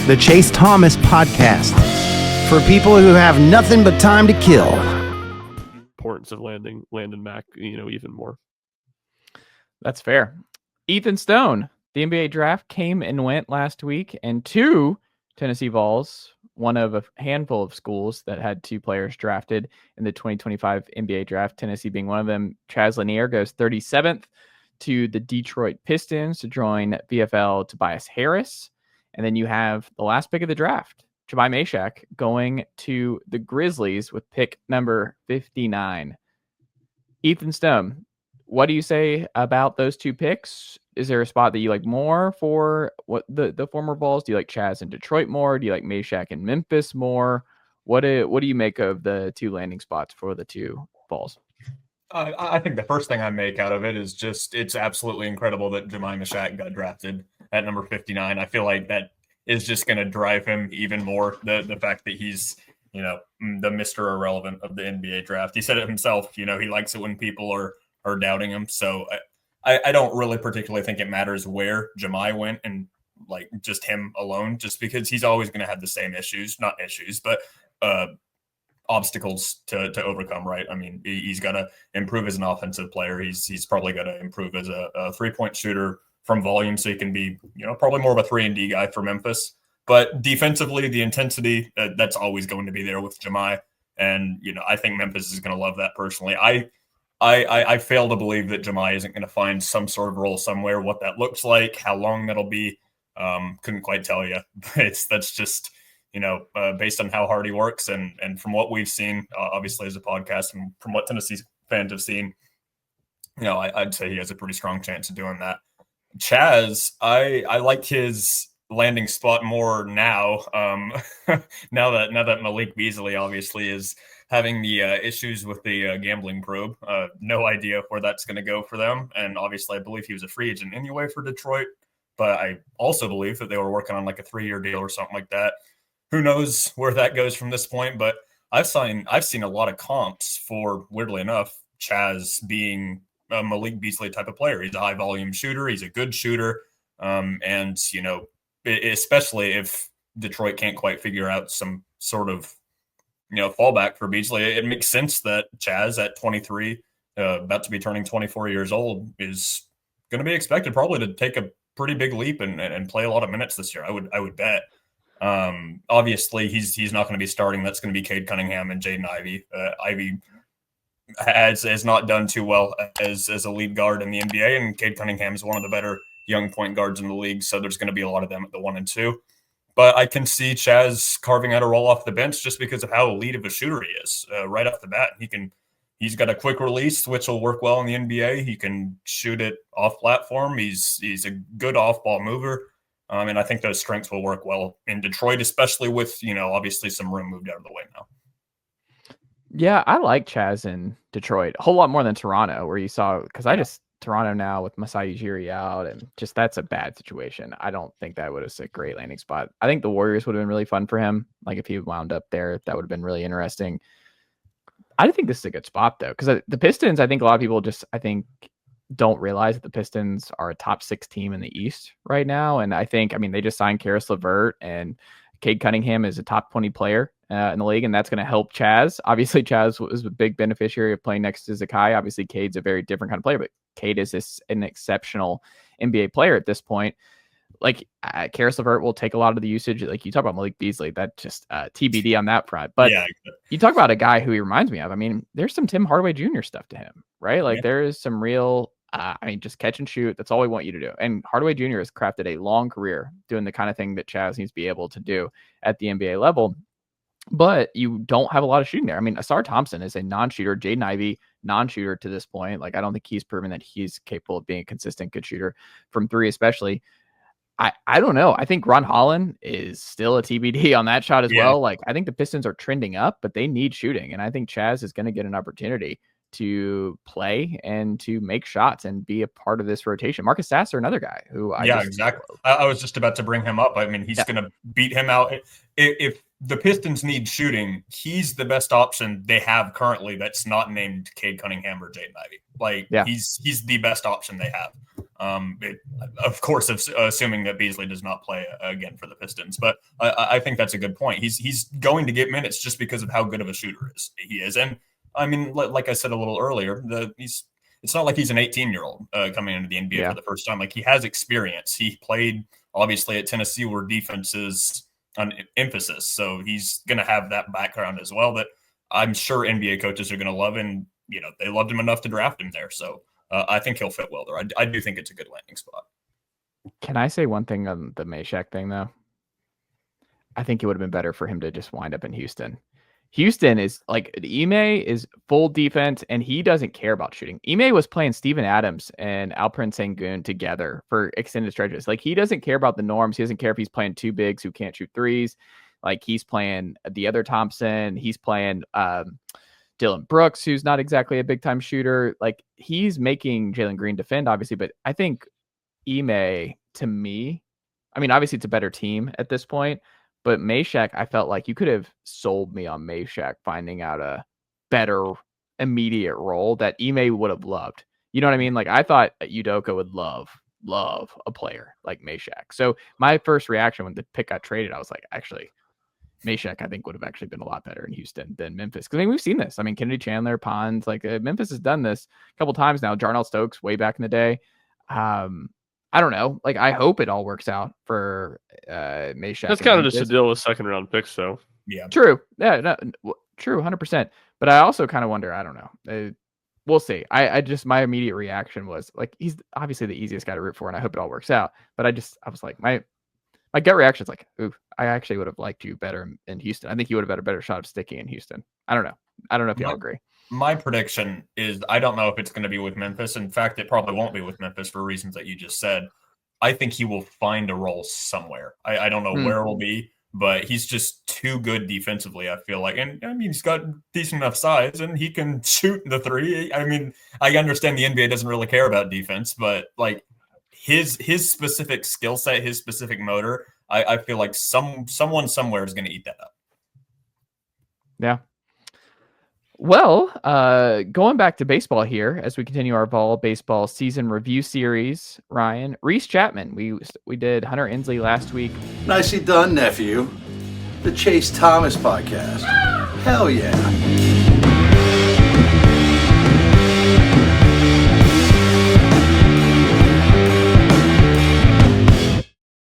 the Chase Thomas Podcast, for people who have nothing but time to kill. Importance of Landon Mack, even more. That's fair. Ethan Stone, the NBA draft came and went last week, and 2 Tennessee Vols, one of a handful of schools that had 2 players drafted in the 2025 NBA draft, Tennessee being one of them. Chaz Lanier goes 37th to the Detroit Pistons to join VFL Tobias Harris. And then you have the last pick of the draft, Jahmai Mashack, going to the Grizzlies with pick number 59. Ethan Stone, what do you say about those 2 picks? Is there a spot that you like more for what the former Vols? Do you like Chaz in Detroit more? Do you like Mashack in Memphis more? What do you make of the 2 landing spots for the 2 Vols? I think the first thing I make out of it is just it's absolutely incredible that Jahmai Mashack got drafted at number 59. I feel like that is just going to drive him even more. The fact that he's, the Mr. Irrelevant of the NBA draft. He said it himself, he likes it when people are doubting him. So I don't really particularly think it matters where Jahmai went and like just him alone, just because he's always going to have the same not issues, but obstacles to overcome, right? I mean, he's got to improve as an offensive player. He's probably got to improve as a 3-point shooter from volume, so he can be, probably more of a 3-and-D guy for Memphis. But defensively, the intensity, that's always going to be there with Jahmai. And, I think Memphis is going to love that personally. I fail to believe that Jahmai isn't going to find some sort of role somewhere. What that looks like, how long that'll be, couldn't quite tell you. That's just, based on how hard he works and from what we've seen, obviously as a podcast, and from what Tennessee fans have seen, I'd say he has a pretty strong chance of doing that. Chaz, I like his landing spot more now. now that Malik Beasley obviously is having the issues with the gambling probe. No idea where that's going to go for them. And obviously, I believe he was a free agent anyway for Detroit. But I also believe that they were working on like a 3-year deal or something like that. Who knows where that goes from this point? But I've seen a lot of comps for, weirdly enough, Chaz being a Malik Beasley type of player. He's a high volume shooter. He's a good shooter. And, especially if Detroit can't quite figure out some sort of, fallback for Beasley, it makes sense that Chaz at 23, about to be turning 24 years old, is going to be expected probably to take a pretty big leap and play a lot of minutes this year. I would bet. Obviously, he's not going to be starting. That's going to be Cade Cunningham and Jaden Ivey. Ivey has not done too well as a lead guard in the NBA, and Cade Cunningham is one of the better young point guards in the league, so there's going to be a lot of them at the 1 and 2. But I can see Chaz carving out a role off the bench just because of how elite of a shooter he is right off the bat. He's got a quick release, which will work well in the NBA. He can shoot it off platform. He's a good off-ball mover. And I think those strengths will work well in Detroit, especially with, obviously some room moved out of the way now. Yeah, I like Chaz in Detroit a whole lot more than Toronto, where you saw, because Toronto now with Masai Ujiri out, and just that's a bad situation. I don't think that would have been a great landing spot. I think the Warriors would have been really fun for him. Like if he wound up there, that would have been really interesting. I think this is a good spot though, because the Pistons, I think a lot of people don't realize that the Pistons are a top 6 team in the East right now. And they just signed Karis LeVert, and Cade Cunningham is a top 20 player in the league, and that's going to help Chaz. Obviously, Chaz was a big beneficiary of playing next to Zakai. Obviously, Cade's a very different kind of player, but Cade is an exceptional NBA player at this point. Like Karis LeVert will take a lot of the usage. Like you talk about Malik Beasley, that just TBD on that front. But you talk about a guy who he reminds me of. I mean, there's some Tim Hardaway Jr. stuff to him, right? Like there is some real, just catch and shoot. That's all we want you to do. And Hardaway Jr. has crafted a long career doing the kind of thing that Chaz needs to be able to do at the NBA level. But you don't have a lot of shooting there. I mean, Asar Thompson is a non-shooter. Jaden Ivey, non-shooter to this point. Like, I don't think he's proven that he's capable of being a consistent good shooter from 3, especially. I don't know. I think Ron Holland is still a TBD on that shot as well. Like, I think the Pistons are trending up, but they need shooting. And I think Chaz is going to get an opportunity to play and to make shots and be a part of this rotation. Marcus Sasser, another guy who exactly. I was just about to bring him up. I mean, he's going to beat him out. If the Pistons need shooting, he's the best option they have currently that's not named Cade Cunningham or Jaden Ivey. Like he's the best option they have. Of course, assuming that Beasley does not play again for the Pistons. But I think that's a good point. He's going to get minutes just because of how good of a shooter he is. And I mean, like I said a little earlier, it's not like he's an 18-year-old coming into the NBA for the first time. Like, he has experience. He played obviously at Tennessee, where defense is an emphasis. So he's going to have that background as well that I'm sure NBA coaches are going to love. And, they loved him enough to draft him there. So I think he'll fit well there. I do think it's a good landing spot. Can I say one thing on the Mashack thing, though? I think it would have been better for him to just wind up in Houston. Houston is like, Ime is full defense, and he doesn't care about shooting. Ime was playing Steven Adams and Alperen Sengun together for extended stretches. Like, he doesn't care about the norms. He doesn't care if he's playing two bigs who can't shoot threes. Like, he's playing the other Thompson. He's playing Dylan Brooks, who's not exactly a big-time shooter. Like, he's making Jalen Green defend, obviously, but I think Ime, to me, I mean, obviously it's a better team at this point, but Mashack, I felt like you could have sold me on Mashack finding out a better immediate role that Ime would have loved. You know what I mean? Like, I thought Udoka would love a player like Mashack. So my first reaction when the pick got traded, I was like, actually, Mashack, I think, would have actually been a lot better in Houston than Memphis. Because, I mean, we've seen this. I mean, Kennedy Chandler, Pons, like Memphis has done this a couple times now. Jarnell Stokes way back in the day. I don't know. Like, I hope it all works out for Mashack. That's kind of just a deal with second round picks, though. Yeah. True. Yeah. No, true. 100%. But I also kind of wonder, I don't know. We'll see. I just, my immediate reaction was like, he's obviously the easiest guy to root for, and I hope it all works out. But I was like, my gut reaction is like, ooh, I actually would have liked you better in Houston. I think you would have had a better shot of sticking in Houston. I don't know. I don't know if y'all agree. My prediction is I don't know if it's going to be with Memphis. In fact, it probably won't be with Memphis for reasons that you just said. I think he will find a role somewhere. I don't know where it will be, but he's just too good defensively, I feel like. And I mean, he's got decent enough size and he can shoot the three. I mean, I understand the NBA doesn't really care about defense, but like his specific skill set, his specific motor, I feel like someone somewhere is going to eat that up. Yeah. Well, going back to baseball here as we continue our Vol baseball season review series, Ryan, Reese Chapman. We did Hunter Inslee last week. Nicely done, nephew. The Chase Thomas podcast. Hell yeah.